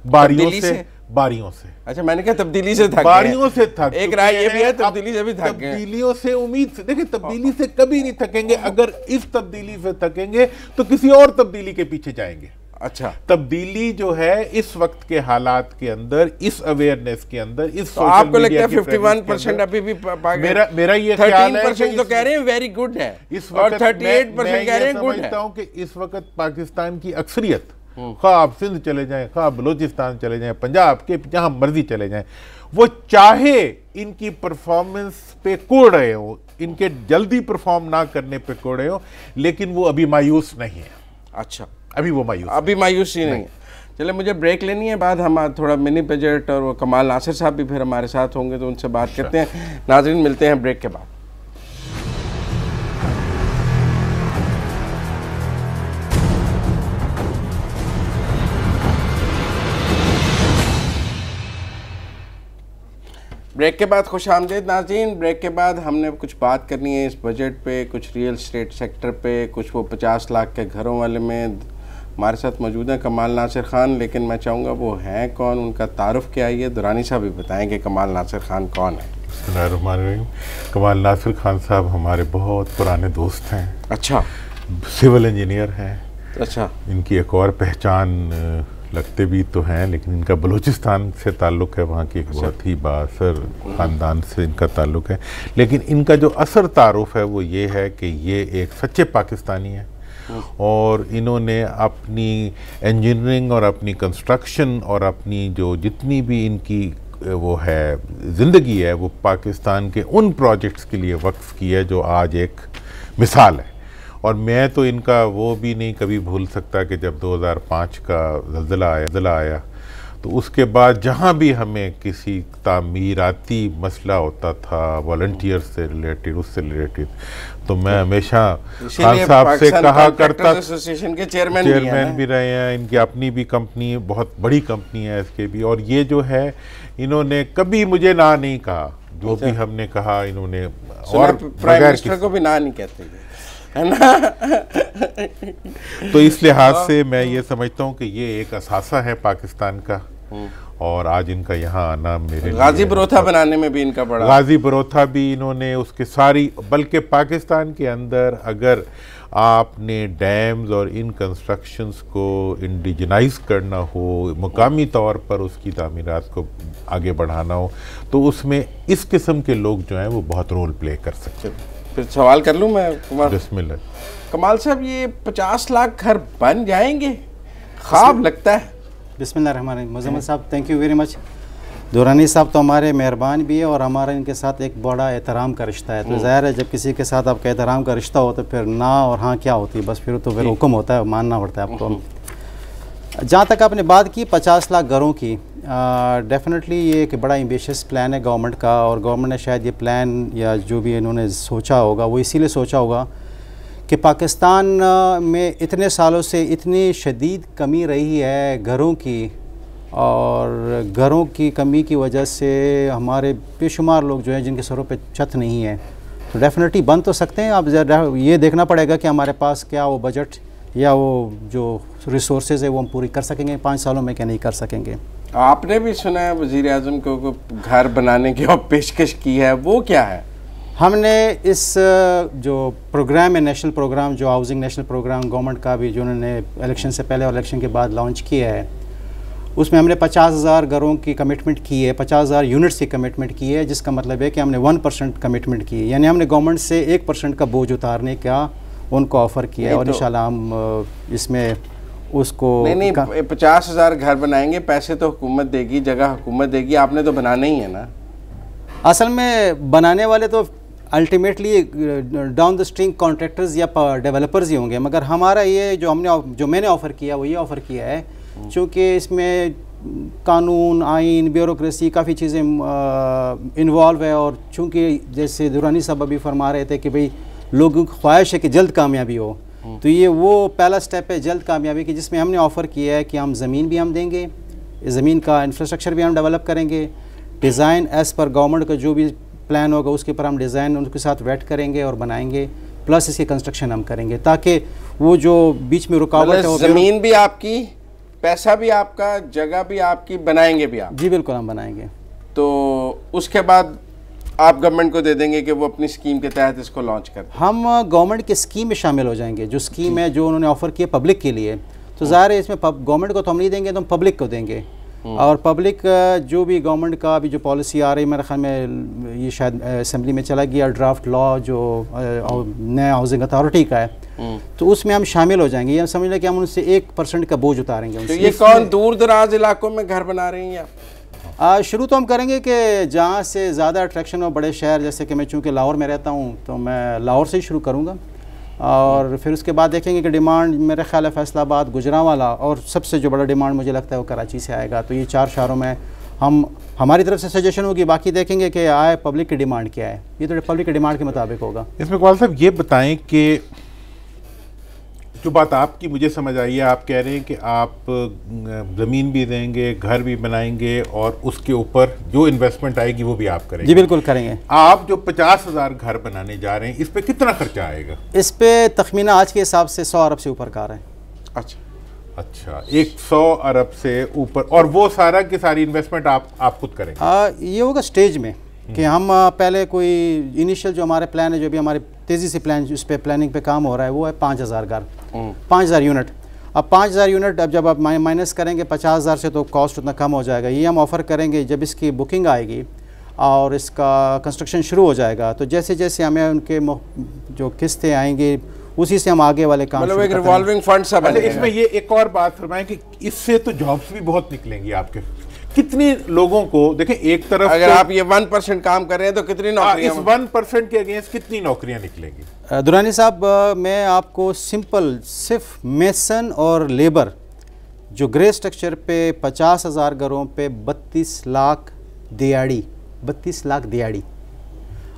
S2: باریوں سے. اچھا,
S1: میں نے کہا تبدیلی سے تھک,
S2: باریوں سے تھک,
S1: ایک رائے یہ بھی ہے تبدیلی سے بھی تھک گئے.
S2: تبدیلیوں سے امید سے, دیکھیں تبدیلی سے کبھی نہیں تھکیں گے. اگر اس تبدیلی سے تھکیں گے تو کسی اور تبدیلی کے پیچھے جائیں گے.
S1: اچھا,
S2: تبدیلی جو ہے اس وقت کے حالات کے اندر, اس اویئرنیس کے اندر, اس
S1: تو آپ کو لگتا ہے 51% ابھی بھی
S2: میرا یہ خیال ہے
S1: 13% تو کہہ رہے ہیں ویری گڈ ہے,
S2: اس وقت
S1: 38% کہہ رہے ہیں گڈ ہے.
S2: سمجھتا ہوں کہ اس وقت پاکستان کی اکثریت, خواہ آپ سندھ چلے جائیں, خواہ بلوچستان چلے جائیں, پنجاب کے جہاں مرضی چلے جائیں, وہ چاہے ان کی پرفارمنس پہ کوڑ رہے ہوں, ان کے جلدی پرفارم نہ کرنے پہ کوڑ رہے ہوں, لیکن وہ ابھی مایوس نہیں ہے.
S1: اچھا,
S2: ابھی وہ
S1: مایوس ہی نہیں ہے. چلے مجھے بریک لینی ہے, بعد ہم تھوڑا منی بجٹ اور وہ کمال ناصر صاحب بھی پھر ہمارے ساتھ ہوں گے تو ان سے بات کرتے ہیں. ناظرین ملتے ہیں بریک کے بعد. بریک کے بعد خوش آمدید ناظرین. بریک کے بعد ہم نے کچھ بات کرنی ہے اس بجٹ پہ, کچھ ریئل اسٹیٹ سیکٹر پہ, کچھ وہ 50 لاکھ کے گھروں والے میں. ہمارے ساتھ موجود ہیں کمال ناصر خان, لیکن میں چاہوں گا وہ ہیں کون, ان کا تعارف کیا ہے, دورانی صاحب بھی بتائیں کہ کمال ناصر خان کون ہے.
S2: بسم اللہ الرحمن الرحیم. کمال ناصر خان صاحب ہمارے بہت پرانے دوست ہیں.
S1: اچھا,
S2: سول انجینئر ہیں.
S1: اچھا,
S2: ان کی ایک اور پہچان لگتے بھی تو ہیں, لیکن ان کا بلوچستان سے تعلق ہے, وہاں کی ایک بہت ہی بااثر خاندان سے ان کا تعلق ہے. لیکن ان کا جو اثر تعارف ہے وہ یہ ہے کہ یہ ایک سچے پاکستانی ہیں اور انہوں نے اپنی انجینئرنگ اور اپنی کنسٹرکشن اور اپنی جو جتنی بھی ان کی وہ ہے زندگی ہے وہ پاکستان کے ان پروجیکٹس کے لیے وقف کی ہے جو آج ایک مثال ہے. اور میں تو ان کا وہ بھی نہیں کبھی بھول سکتا کہ جب 2005 کا زلزلہ آیا تو اس کے بعد جہاں بھی ہمیں کسی تعمیراتی مسئلہ ہوتا تھا والنٹیئر سے ریلیٹڈ, اس سے ریلیٹڈ, تو میں ہمیشہ خان صاحب سے کہا کرتا,
S1: ایسوسیشن کے
S2: چیئرمین بھی رہے ہیں, ان کی اپنی بھی کمپنی, بہت بڑی کمپنی ہے اس کے بھی, اور یہ جو ہے انہوں نے کبھی مجھے نہ نہیں کہا, جو بھی ہم نے کہا انہوں نے, اور
S1: پرائم منسٹر کو بھی نہ نہیں کہتے. ہے نا.
S2: تو اس لحاظ سے میں یہ سمجھتا ہوں کہ یہ ایک اثاثہ ہے پاکستان کا, اور آج ان کا یہاں آنا میرے
S1: غازی بروتھا بنانے میں بھی ان کا بڑا,
S2: غازی بروتھا بھی انہوں نے اس کے ساری, بلکہ پاکستان کے اندر اگر آپ نے ڈیمز اور ان کنسٹرکشنز کو انڈیجنائز کرنا ہو, مقامی طور پر اس کی تعمیرات کو آگے بڑھانا ہو, تو اس میں اس قسم کے لوگ جو ہیں وہ بہت رول پلے کر سکتے ہیں.
S1: پھر سوال کر لوں میں کمال؟
S2: بسم اللہ.
S1: کمال صاحب, یہ 50 لاکھ گھر بن جائیں گے, خواب لگتا ہے؟
S3: بسم اللہ الرحمن الرحیم. مزمل صاحب تھینک یو ویری مچ. دورانی صاحب تو ہمارے مہربان بھی ہے, اور ہمارا ان کے ساتھ ایک بڑا احترام کا رشتہ ہے. تو ظاہر ہے جب کسی کے ساتھ آپ کا احترام کا رشتہ ہو تو پھر نہ اور ہاں کیا ہوتی ہے, بس پھر تو پھر حکم ہوتا ہے, ماننا پڑتا ہے آپ کو. جہاں تک آپ نے بات کی 50 لاکھ گھروں کی, ڈیفینیٹلی یہ ایک بڑا ایمبیشیس پلان ہے گورنمنٹ کا, اور گورنمنٹ نے شاید یہ پلان یا جو بھی انہوں نے سوچا ہوگا وہ اسی لیے سوچا ہوگا کہ پاکستان میں اتنے سالوں سے اتنی شدید کمی رہی ہے گھروں کی, اور گھروں کی کمی کی وجہ سے ہمارے بے شمار لوگ جو ہیں جن کے سروں پہ چھت نہیں ہے, تو ڈیفینیٹلی بن تو سکتے ہیں. اب یہ دیکھنا پڑے گا کہ ہمارے پاس کیا وہ بجٹ یا وہ جو ریسورسز ہے وہ ہم پوری کر سکیں گے 5 سالوں میں, کہ نہیں کر سکیں گے.
S1: آپ نے بھی سنا ہے وزیر اعظم کو گھر بنانے کی پیشکش کی ہے, وہ کیا ہے؟
S3: ہم نے اس جو پروگرام ہے, نیشنل پروگرام, جو ہاؤسنگ نیشنل پروگرام گورنمنٹ کا بھی جو انہوں نے الیکشن سے پہلے اور الیکشن کے بعد لانچ کیا ہے, اس میں ہم نے 50,000 گھروں کی کمٹمنٹ کی ہے, 50,000 یونٹس کی کمٹمنٹ کی ہے, جس کا مطلب ہے کہ ہم نے 1% کمٹمنٹ کی ہے, یعنی ہم نے گورنمنٹ سے 1% کا بوجھ اتارنے کا ان کو آفر کیا ہے, اور انشاءاللہ ہم اس میں اس کو
S1: نہیں 50,000 گھر بنائیں گے, پیسے تو حکومت دے گی, جگہ حکومت دے گی, آپ نے تو بنانا ہی ہے نا.
S3: اصل میں بنانے والے تو ultimately down the string contractors یا ڈیولپرز ہی ہوں گے, مگر ہمارا یہ جو میں نے آفر کیا وہ یہ آفر کیا ہے, چونکہ اس میں قانون, آئین, بیوروکریسی کافی چیزیں انوالو ہے, اور چونکہ جیسے دورانی صاحب ابھی فرما رہے تھے کہ بھئی لوگوں کی خواہش ہے کہ جلد کامیابی ہو, تو یہ وہ پہلا سٹیپ ہے جلد کامیابی کی, جس میں ہم نے آفر کیا ہے کہ ہم زمین بھی ہم دیں گے, زمین کا انفراسٹرکچر بھی ہم ڈیولپ کریں گے, ڈیزائن ایز پر گورنمنٹ کا جو بھی پلان ہوگا اس کے پر ہم ڈیزائن ان کے ساتھ ویٹ کریں گے اور بنائیں گے, پلس اس کی کنسٹرکشن ہم کریں گے, تاکہ وہ جو بیچ میں رکاوٹ ہے,
S1: زمین بھی آپ کی, پیسہ بھی آپ کا, جگہ بھی آپ کی, بنائیں گے بھی آپ.
S3: جی بالکل ہم بنائیں گے.
S1: تو اس کے بعد آپ گورنمنٹ کو دے دیں گے کہ وہ اپنی اسکیم کے تحت اس کو لانچ کر دیں.
S3: ہم گورنمنٹ کی اسکیم میں شامل ہو جائیں گے, جو اسکیم ہے جو انہوں نے آفر کی ہے پبلک کے لیے, تو ظاہر ہے اس میں گورنمنٹ کو تو ہم نہیں دیں گے, تو ہم پبلک کو دیں گے, اور پبلک جو بھی گورنمنٹ کا بھی جو پالیسی آ رہی ہے, میرے خیال میں یہ شاید اسمبلی میں چلا گیا ڈرافٹ لا جو نیا ہاؤسنگ اتھارٹی کا ہے, تو اس میں ہم شامل ہو جائیں گے. یہ سمجھ لیں کہ ہم ان سے 1% کا بوجھ اتاریں گے.
S1: تو یہ کون دور دراز علاقوں میں گھر بنا رہی ہیں آپ؟
S3: شروع تو ہم کریں گے کہ جہاں سے زیادہ اٹریکشن ہو, بڑے شہر, جیسے کہ میں چونکہ لاہور میں رہتا ہوں تو میں لاہور سے ہی شروع کروں گا, اور پھر اس کے بعد دیکھیں گے کہ ڈیمانڈ میرے خیال ہے فیصل آباد, گجرانوالا, اور سب سے جو بڑا ڈیمانڈ مجھے لگتا ہے وہ کراچی سے آئے گا. تو یہ 4 شہروں میں ہماری طرف سے سجیشن ہوگی, باقی دیکھیں گے کہ آئے پبلک کی ڈیمانڈ کیا ہے, یہ تو پبلک کی ڈیمانڈ کے مطابق ہوگا.
S2: اس میں اقبال صاحب یہ بتائیں کہ جو بات آپ کی مجھے سمجھ آئی ہے, آپ کہہ رہے ہیں کہ آپ زمین بھی دیں گے, گھر بھی بنائیں گے, اور اس کے اوپر جو انویسٹمنٹ آئے گی وہ بھی آپ کریں گے.
S3: جی بالکل کریں گے.
S2: آپ جو 50,000 گھر بنانے جا رہے ہیں, اس پہ کتنا خرچہ آئے گا؟
S3: اس پہ تخمینہ آج کے حساب سے 100 ارب سے اوپر کا رہا ہے.
S2: اچھا 100 ارب سے اوپر, اور وہ سارا کی ساری انویسٹمنٹ آپ خود کریں گے؟
S3: یہ ہوگا سٹیج میں کہ ہم پہلے کوئی انیشل جو ہمارے پلان ہے, جو بھی ہمارے تیزی سے پلان اس پہ پلاننگ پہ کام ہو رہا ہے, وہ ہے 5,000 گھر, 5,000 یونٹ. اب 5,000 یونٹ اب جب آپ مائنس کریں گے 50,000 سے, تو کاسٹ اتنا کم ہو جائے گا. یہ ہم آفر کریں گے جب اس کی بکنگ آئے گی اور اس کا کنسٹرکشن شروع ہو جائے گا, تو جیسے جیسے ہمیں ان کے جو قسطیں آئیں گے اسی سے ہم آگے والے کام
S1: مطلب ایک ریوالونگ فنڈ سا بنے گا.
S2: اس میں یہ ایک اور بات فرمائیں کہ اس سے تو جابس بھی بہت نکلیں گی آپ کے. کتنی لوگوں کو دیکھیں, ایک طرف
S1: اگر آپ یہ 1% کام کر رہے ہیں تو کتنی نوکریاں,
S2: اس 1% کے اگینسٹ کتنی نوکریاں نکلیں گی؟
S3: دورانی صاحب میں آپ کو سمپل صرف میسن اور لیبر جو گرے سٹرکچر پہ 50,000 گھروں پہ 32 لاکھ دیہڑی, 32 لاکھ دیہڑی.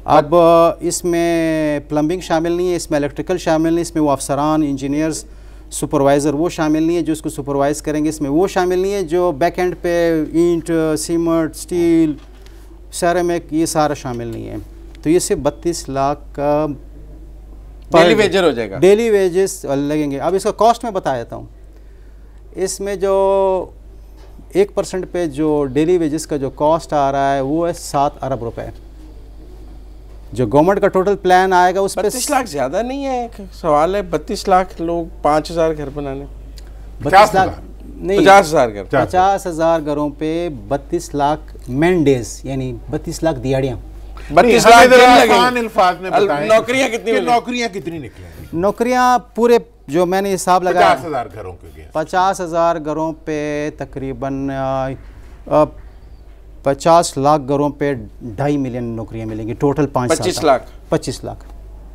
S3: اب اس میں پلمبنگ شامل نہیں ہے, اس میں الیکٹریکل شامل نہیں, اس میں وہ افسران, انجینئرز, سپروائزر وہ شامل نہیں ہے جو اس کو سپروائز کریں گے, اس میں وہ شامل نہیں ہے جو بیک اینڈ پہ اینٹ, سیمنٹ, سٹیل, سیرامک, یہ سارا شامل نہیں ہے. تو یہ صرف 32 لاکھ کا
S1: ڈیلی ویجر ہو جائے گا,
S3: ڈیلی ویجز لگیں گے. اب اس کا کاسٹ میں بتا دیتا ہوں. اس میں جو 1% پہ جو ڈیلی ویجز کا جو کاسٹ آ رہا ہے وہ ہے 7 ارب روپے. جو گورنمنٹ کا ٹوٹل پلان آئے گا اس پہ
S1: 32 لاکھ زیادہ نہیں ہے. ایک سوال ہے, 32 لاکھ لوگ 5000 گھر بنانے,
S3: 32 لاکھ نہیں,
S1: 50,000 گھر,
S3: 50,000 گھروں پہ 32 لاکھ مین ڈیز, یعنی 32 لاکھ دیہڑیاں.
S1: 32 لاکھ
S2: آسان الفاظ میں بتائیں
S1: نوکریاں کتنی,
S2: نوکریاں کتنی نکلیں گی؟
S3: نوکریاں پورے جو میں نے حساب لگایا
S2: 50,000 گھروں کے لیے,
S3: 50,000 گھروں پہ تقریباً 50 لاکھ گھروں پہ 2.5 ملین نوکریاں ملیں گی ٹوٹل 5 سال.
S1: 25 لاکھ
S3: 25 لاکھ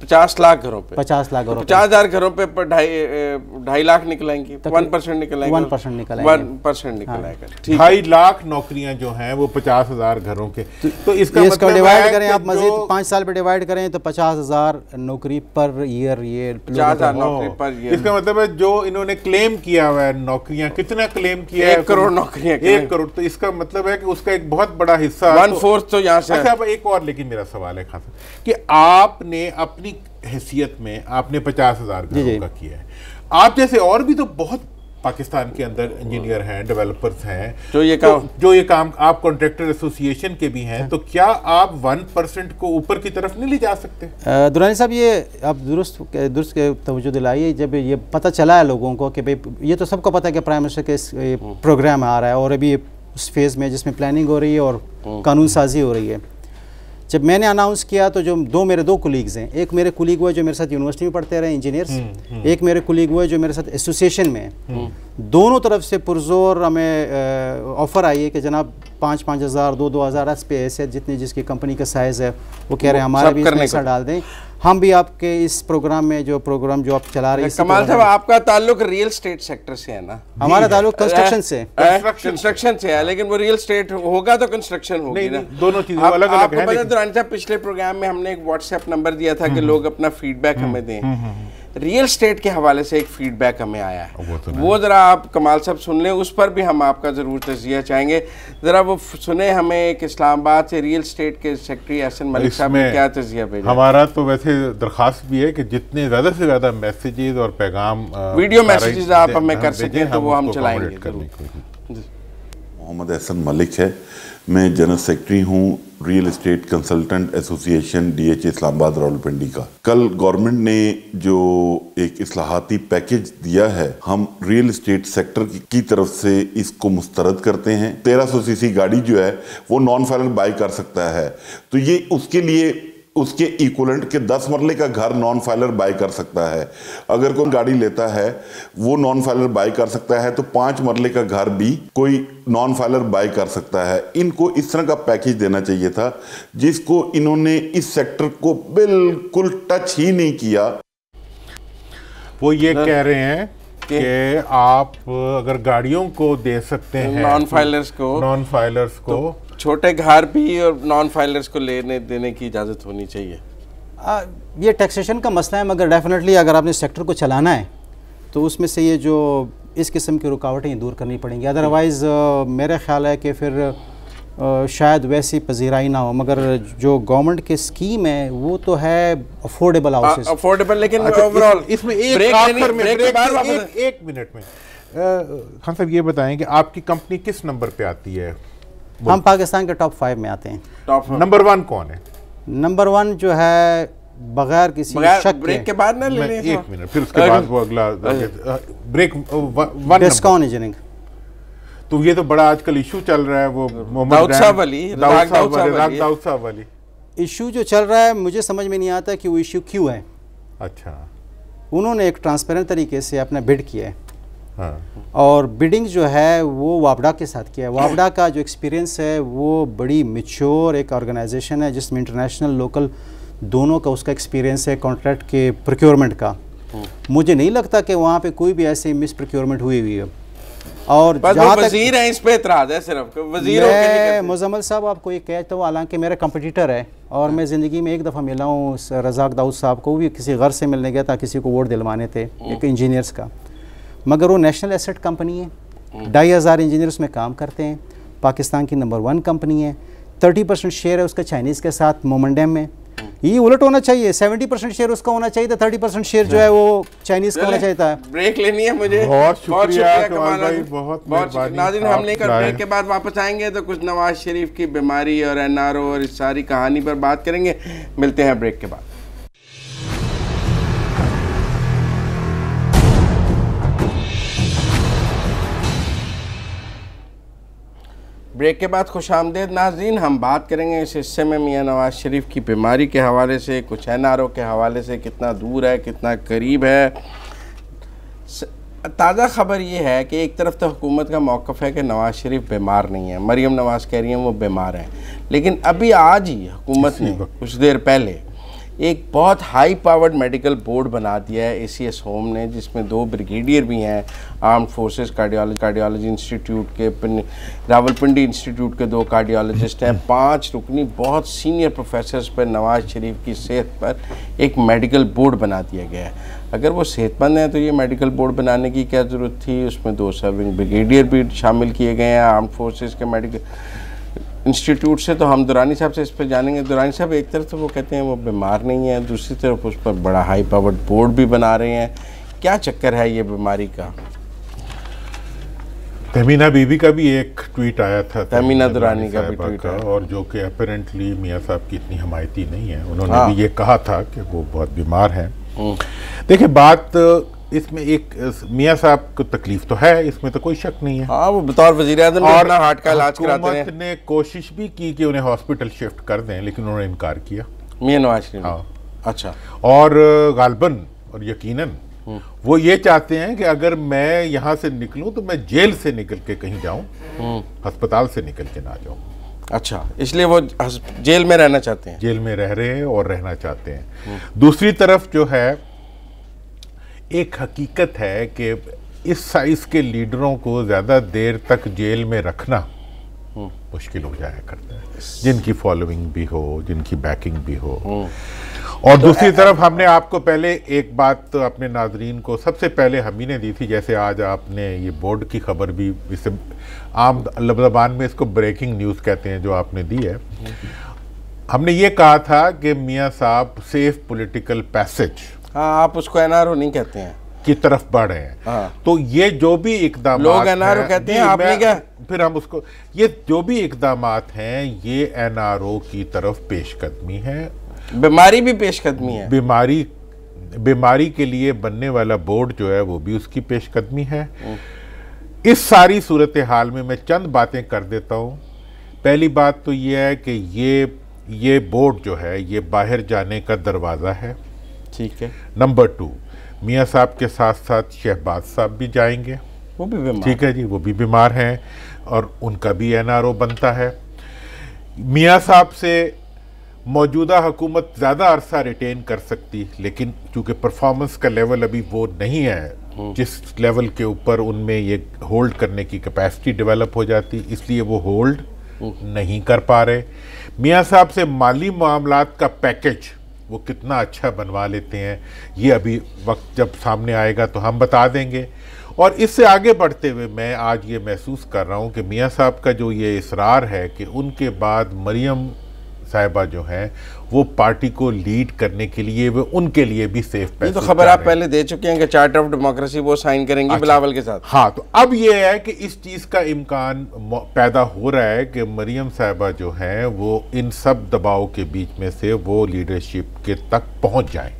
S1: 50 لاکھ گھروں پہ,
S3: 50 لاکھ گھروں پہ
S1: 50,000 گھروں پہ 2.5 لاکھ نکلیں گی, 1% نکلیں گے,
S3: 1% نکلیں گے,
S1: 1% نکلیں گے.
S2: 2.5 لاکھ نوکریاں جو ہیں وہ 50,000 گھروں کے, تو اس کا مطلب
S3: ڈیوائڈ کریں آپ, مزید 5 سال پہ ڈیوائڈ کریں تو 50,000 نوکری پر ایئر. یہ
S1: 50,000 نوکری پر ایئر.
S2: اس کا مطلب ہے جو انہوں نے کلیم کیا ہوا ہے نوکریاں, کتنا کلیم کیا ہے؟
S1: 1 کروڑ نوکریاں,
S2: 1 کروڑ. تو اس کا مطلب ہے کہ اس کا ایک بہت بڑا حصہ
S1: 1/4 تو یہاں سے.
S2: اچھا اب ایک اور لیکن میرا سوال ہے خان صاحب کہ آپ نے اپنی حیثیت میں آپ نے 50,000 گھروں کا کیا ہے. آپ جیسے اور بھی تو بہت پاکستان کے اندر انجینئر ہیں, ڈیولپرز ہیں جو یہ کام, آپ کانٹریکٹر ایسوسی ایشن کے بھی ہیں, تو کیا آپ 1% کو اوپر کی طرف نہیں لے جا سکتے؟
S3: درانی صاحب یہ آپ درست توجہ دلائیے. جب یہ پتہ چلا ہے لوگوں کو کہ بھئی یہ تو سب کو پتہ ہے کہ پرائم منسٹر کے پروگرام آ رہا ہے اور ابھی اس فیز میں جس میں پلاننگ ہو رہی ہے اور قانون سازی ہو رہی ہے. جب میں نے اناؤنس کیا تو جو میرے 2 کولیگز ہیں, ایک میرے کولیگ ہوئے جو میرے ساتھ یونیورسٹی میں پڑھتے رہے انجینئرس, ایک میرے کولیگ ہوئے جو میرے ساتھ ایسوسی ایشن میں ہیں, دونوں طرف سے پرزور ہمیں آفر آئی ہے کہ جناب 5,000 2,000 اس پہ ایسے جتنی جس کی کمپنی کا سائز ہے وہ کہہ رہے ہیں ہمارے بھی اس میں حصہ ڈال دیں, ہم بھی آپ کے اس پروگرام میں جو پروگرام جو آپ چلا رہے ہیں.
S1: کمال صاحب آپ کا تعلق ریل اسٹیٹ سیکٹر سے ہے نا؟
S3: ہمارا تعلق کنسٹرکشن سے
S1: ہے, لیکن وہ ریل اسٹیٹ ہوگا تو کنسٹرکشن ہوگی نا,
S2: دونوں چیزیں الگ الگ ہیں.
S1: درانی صاحب پچھلے پروگرام میں ہم نے ایک واٹس ایپ نمبر دیا تھا کہ لوگ اپنا فیڈ بیک ہمیں دیں. ریل اسٹیٹ کے حوالے سے ایک فیڈ بیک ہمیں آیا ہے, وہ ذرا آپ کمال صاحب سن لیں, اس پر بھی ہم آپ کا ضرور تجزیہ چاہیں گے. ذرا وہ سنیں, ہمیں ایک اسلام آباد سے ریل اسٹیٹ کے سیکرٹری احسن ملک صاحب نے کیا تجزیہ بھیجا.
S2: ہمارا تو ویسے درخواست بھی ہے کہ جتنے زیادہ سے زیادہ میسیجز اور پیغام,
S1: ویڈیو میسیجز آپ ہمیں کر سکیں تو وہ ہم چلائیں گے.
S4: محمد احسن ملک ہے, میں جنرل سیکرٹری ہوں ریل اسٹیٹ کنسلٹنٹ ایسوسی ایشن DHA اسلام آباد راولپنڈی کا. کل گورنمنٹ نے جو ایک اصلاحاتی پیکج دیا ہے, ہم ریل اسٹیٹ سیکٹر کی طرف سے اس کو مسترد کرتے ہیں. 1300 cc گاڑی جو ہے وہ نان فائلر بائی کر سکتا ہے, تو یہ اس کے لیے اس کے ایکولنٹ کے 10 مرلے کا گھر نان فائلر بائی کر سکتا ہے. اگر کوئی گاڑی لیتا ہے وہ نان فائلر بائی کر سکتا ہے تو 5 مرلے کا گھر بھی کوئی نان فائلر بائی کر سکتا ہے. ان کو اس طرح کا پیکج دینا چاہیے تھا جس کو انہوں نے اس سیکٹر کو بالکل ٹچ ہی نہیں کیا.
S2: وہ یہ کہہ رہے ہیں کہ آپ اگر گاڑیوں کو دے سکتے ہیں نان فائلرز کو,
S1: چھوٹے گھر بھی اور نان فائلرز کو لینے دینے کی اجازت ہونی چاہیے.
S3: یہ ٹیکسیشن کا مسئلہ ہے, مگر ڈیفینیٹلی اگر آپ نے سیکٹر کو چلانا ہے تو اس میں سے یہ جو اس قسم کی رکاوٹیں دور کرنی پڑیں گی. ادروائز میرا خیال ہے کہ پھر شاید ویسی پذیرائی نہ ہو, مگر جو گورنمنٹ کی اسکیم ہے وہ تو ہے افورڈیبل ہاؤسز.
S1: افورڈیبل, لیکن اوورال
S2: اس میں ایک منٹ میں خان صاحب یہ بتائیں کہ آپ کی کمپنی کس نمبر پہ آتی ہے؟
S3: ہم پاکستان کے ٹاپ 5 میں آتے ہیں.
S2: نمبر 1 کون ہے؟
S3: نمبر 1 جو ہے بغیر کسی شک
S1: بریک کے بعد نہ لے لیں,
S2: 1 منٹ پھر اس کے بعد وہ اگلا بریک.
S3: Discount engineering.
S2: تو یہ تو بڑا آج کل ایشو چل رہا ہے, وہ
S1: داؤد صاحب
S2: والی
S3: ایشو جو چل رہا ہے, مجھے سمجھ میں نہیں آتا کہ وہ ایشو کیوں ہے.
S2: اچھا,
S3: انہوں نے ایک ٹرانسپیرنٹ طریقے سے اپنا بڈ کیا ہے, اور بڈنگ جو ہے وہ وابڈا کے ساتھ کیا ہے. وابڈا کا جو ایکسپیرینس ہے وہ بڑی میچور ایک آرگنائزیشن ہے جس میں انٹرنیشنل لوکل دونوں کا اس کا ایکسپیرینس ہے کانٹریکٹ کے پروکیورمنٹ کا. مجھے نہیں لگتا کہ وہاں پہ کوئی بھی ایسی مس پروکیورمنٹ ہوئی ہے. اور
S1: جہاں وزیر ہیں اس پہ اعتراض ہے صرف وزیروں کے لیے.
S3: مزمل صاحب آپ کو یہ کہتا ہوں, حالانکہ میرا کمپٹیٹر ہے اور میں زندگی میں ایک دفعہ ملا ہوں رزاق داؤد صاحب کو, بھی کسی غرض سے ملنے گیا تھا, کسی کو ووٹ دلوانے تھے ایک انجینئرس کا, مگر وہ نیشنل ایسٹ کمپنی ہے, 2,500 انجینئر اس میں کام کرتے ہیں, پاکستان کی نمبر 1 کمپنی ہے, 30% شیئر ہے اس کا چائنیز کے ساتھ مومنڈیم میں. یہ الٹ ہونا چاہیے, 70% شیئر اس کا ہونا چاہیے تھا, 30% شیئر جو ہے وہ چائنیز کا ہونا چاہیے تھا.
S1: بریک لینی ہے مجھے.
S2: بہت شکریہ
S1: کمال بھائی, بہت ناظرین. ہم لے کر بریک کے بعد واپس آئیں گے تو کچھ نواز شریف کی بیماری اور NRO اور اس ساری کہانی پر بات کریں گے. ملتے ہیں بریک کے بعد. بریک کے بعد خوش آمدید ناظرین. ہم بات کریں گے اس حصے میں میاں نواز شریف کی بیماری کے حوالے سے, کچھ NRO کے حوالے سے, کتنا دور ہے کتنا قریب ہے. تازہ خبر یہ ہے کہ ایک طرف تو حکومت کا موقف ہے کہ نواز شریف بیمار نہیں ہے, مریم نواز کہہ رہی ہیں وہ بیمار ہیں, لیکن ابھی آج ہی حکومت نے کچھ دیر پہلے ایک بہت ہائی پاورڈ میڈیکل بورڈ بنا دیا ہے ACS ہوم نے, جس میں 2 بریگیڈیئر بھی ہیں, آرمڈ فورسز کارڈیالوجی انسٹیٹیوٹ کے, راولپنڈی انسٹیٹیوٹ کے 2 کارڈیالوجسٹ ہیں, 5 رکنی بہت سینئر پروفیسرز پر نواز شریف کی صحت پر ایک میڈیکل بورڈ بنا دیا گیا ہے. اگر وہ صحت مند ہیں تو یہ میڈیکل بورڈ بنانے کی کیا ضرورت تھی؟ اس میں 2 سرونگ بریگیڈیئر بھی شامل کیے گئے ہیں آرمڈ فورسز کے میڈیکل انسٹیٹیوٹ سے. تو ہم درانی صاحب سے اس پہ جانیں گے. درانی صاحب, ایک طرف تو وہ کہتے ہیں وہ بیمار نہیں ہے, دوسری طرف اس پر بڑا ہائی پاورڈ بورڈ بھی بنا رہے ہیں, کیا چکر ہے یہ بیماری کا؟
S2: تہمینہ بی بی کا بھی ایک ٹویٹ آیا تھا,
S1: تہمینہ درانی کا بھی ٹویٹ آیا,
S2: اور جو کہ اپیرنٹلی میاں صاحب کی اتنی حمایتی نہیں ہے. انہوں نے بھی یہ کہا تھا کہ وہ بہت بیمار ہیں. دیکھیں بات اس میں ایک میاں صاحب کو تکلیف تو ہے, اس میں تو کوئی شک نہیں ہے.
S1: ہاں, وہ بطور وزیر اعظم اپنا ہارٹ کا علاج کراتے ہیں.
S2: حکومت نے کوشش بھی کی کہ انہیں ہاسپٹل شفٹ کر دیں, لیکن انہوں نے انکار کیا
S1: میاں نواز شریف.
S2: ہاں
S1: اچھا.
S2: اور غالباً اور یقیناً وہ یہ چاہتے ہیں کہ اگر میں یہاں سے نکلوں تو میں جیل سے نکل کے کہیں جاؤں, ہسپتال سے نکل کے نہ جاؤں.
S1: اچھا, اس لیے وہ جیل میں رہنا چاہتے ہیں.
S2: جیل میں رہ رہے ہیں اور رہنا چاہتے ہیں. دوسری طرف جو ہے ایک حقیقت ہے کہ اس سائز کے لیڈروں کو زیادہ دیر تک جیل میں رکھنا مشکل ہو جایا کرتا ہے, جن کی فالوئنگ بھی ہو, جن کی بیکنگ بھی ہو. اور دوسری طرف ہم نے آپ کو پہلے ایک بات اپنے ناظرین کو سب سے پہلے ہم ہی نے دی تھی, جیسے آج آپ نے یہ بورڈ کی خبر بھی, اسے عام زبان میں اس کو بریکنگ نیوز کہتے ہیں, جو آپ نے دی ہے. ہم نے یہ کہا تھا کہ میاں صاحب سیف پولیٹیکل پیسج,
S1: ہاں آپ اس کو NRO نہیں کہتے ہیں,
S2: کی طرف بڑھ رہے ہیں. تو یہ جو بھی اقدامات
S1: لوگ NRO کہتے ہیں, آپ نے کیا
S2: پھر ہم اس کو, یہ جو بھی اقدامات ہیں یہ NRO کی طرف پیش قدمی ہے,
S1: بیماری بھی پیش قدمی ہے.
S2: بیماری کے لیے بننے والا بورڈ جو ہے وہ بھی اس کی پیش قدمی ہے. اس ساری صورتحال میں میں چند باتیں کر دیتا ہوں. پہلی بات تو یہ ہے کہ یہ بورڈ جو ہے یہ باہر جانے کا دروازہ ہے.
S1: ٹھیک ہے.
S2: نمبر 2, میاں صاحب کے ساتھ ساتھ شہباز صاحب بھی جائیں گے,
S1: وہ بھی بیمار.
S2: ٹھیک ہے جی, وہ بھی بیمار ہیں اور ان کا بھی NRO بنتا ہے. میاں صاحب سے موجودہ حکومت زیادہ عرصہ ریٹین کر سکتی, لیکن چونکہ پرفارمنس کا لیول ابھی وہ نہیں ہے جس لیول کے اوپر ان میں یہ ہولڈ کرنے کی کیپیسٹی ڈیولپ ہو جاتی, اس لیے وہ ہولڈ نہیں کر پا رہے. میاں صاحب سے مالی معاملات کا پیکج وہ کتنا اچھا بنوا لیتے ہیں, یہ ابھی وقت جب سامنے آئے گا تو ہم بتا دیں گے. اور اس سے آگے بڑھتے ہوئے میں آج یہ محسوس کر رہا ہوں کہ میاں صاحب کا جو یہ اصرار ہے کہ ان کے بعد مریم صاحبہ جو ہیں وہ پارٹی کو لیڈ کرنے کے لیے وہ ان کے لیے بھی سیف پیسے.
S1: یہ تو خبر آپ پہلے دے چکے ہیں کہ چارٹر آف ڈیموکریسی وہ سائن کریں گی بلاول کے ساتھ.
S2: ہاں, تو اب یہ ہے کہ اس چیز کا امکان پیدا ہو رہا ہے کہ مریم صاحبہ جو ہیں وہ ان سب دباؤ کے بیچ میں سے وہ لیڈرشپ کے تک پہنچ جائیں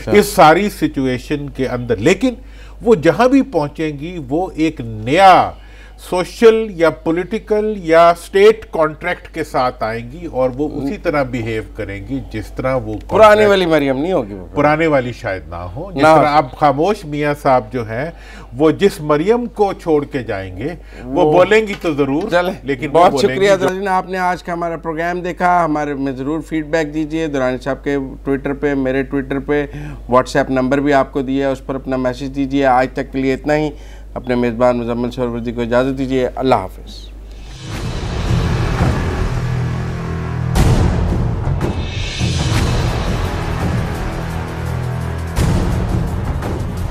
S2: اس ساری سچویشن کے اندر. لیکن وہ جہاں بھی پہنچیں گی وہ ایک نیا سوشل یا پولیٹیکل یا اسٹیٹ کانٹریکٹ کے ساتھ آئیں گی اور وہ اسی طرح بیہیو کریں گی جس طرح وہ
S1: پرانے والی مریم نہیں ہوگی,
S2: پرانے والی شاید نہ ہو. جس طرح اب خاموش میاں صاحب جو ہیں وہ جس مریم کو چھوڑ کے جائیں گے وہ بولیں گی تو ضرور, لیکن
S1: بہت شکریہ درانی, آپ نے آج کا ہمارا پروگرام دیکھا. ہمارے میں ضرور فیڈ بیک دیجئے. درانی صاحب کے ٹویٹر پہ, میرے ٹویٹر پہ, واٹس ایپ نمبر بھی آپ کو دیا ہے, اس پر اپنا میسیج دیجئے. آج تک کے لیے اتنا ہی. اپنے میزبان مزمل سہروردی کو اجازت دیجیے. اللہ حافظ.